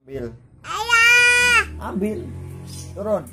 Ambil. Ayah. Ambil. Turun.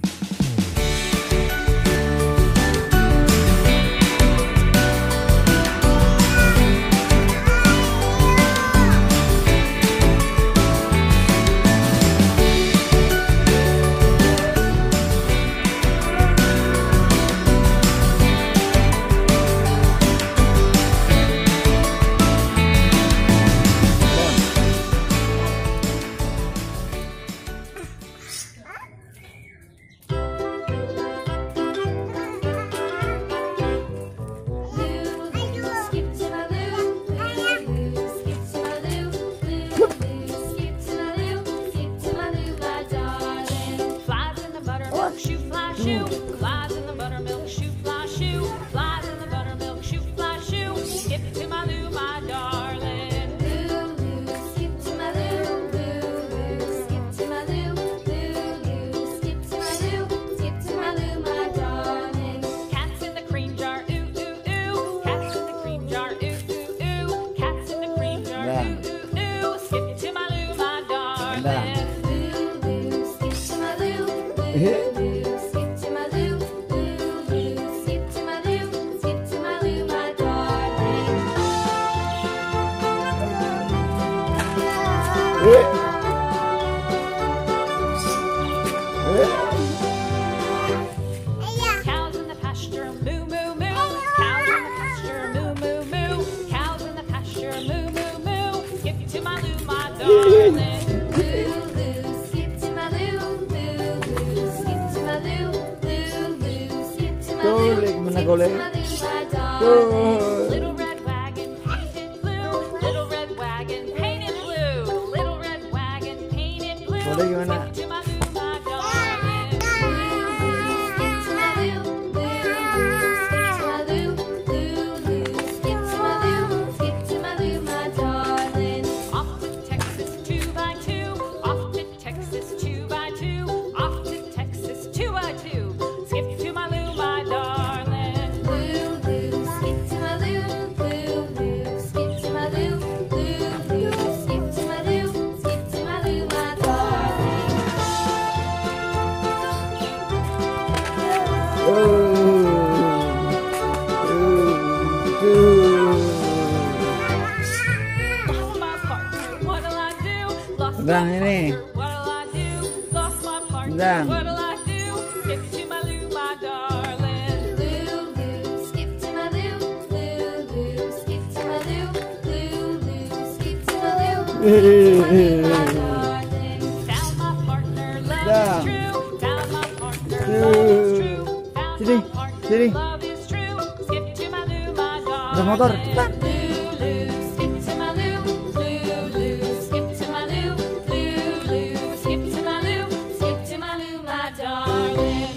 Shoe fly shoe, flies in the buttermilk. Shoe fly shoe, flies in the buttermilk. Shoe fly shoe, skip to my Lou, my darling. Lou, Lou, skip to my Lou, Lou, Lou, skip to my Lou, Lou, Lou, skip to my Lou, skip to my Lou, my darling. Cats in the cream jar, ooh ooh ooh. Cats in the cream jar, ooh ooh ooh. Cats in the cream jar, ooh ooh ooh. Skip to my Lou, my darling. Lou, Lou, skip to my Lou, Lou. Cows in the pasture, moo moo moo. Cows in the pasture, moo moo moo. Cows in the pasture, moo moo moo. Skip to my Lou, my darling. Lou, Lou, skip to my Lou, Lou, Lou, skip to my Lou, Lou, Lou, skip to my Lou, skip to my Lou, my darling. Little red wagon painted blue, little red wagon painted blue, little red wagon painted blue. Skip to my Lou, my darling. Skip to my Lou, Lou, skip to my Lou, Lou, Lou, skip to my Lou, skip to my Lou, my darling. Off to Texas 2x2, off to Texas 2x2, off to Texas 2x2. Skip to my Lou, my darling. Lou, Lou, skip to my Lou, Lou, Lou, skip to my Lou, Lou, Lou, skip to my Lou, skip to my Lou, my darling. Lost my partner, what'll I do? Lost my Bang, ini. partner, what'll I do? Lost my partner, Bang. what'll I do? Skip to my Lou, my darling. Lou, Lou, skip to my Lou, Lou, Lou, skip to my Lou, Lou, Lou, skip to my Lou, skip to my Lou, my darling. Found my partner, love Bang. is true. Found my partner, love is true. Found Sini, my partner, sini. love is true. Skip to my Lou, my darling. Ada motor. Lou, Lou, skip to my Lou, Lou, Lou, skip to my Lou, Lou, Lou, skip to my Lou, skip to my Lou, my darling.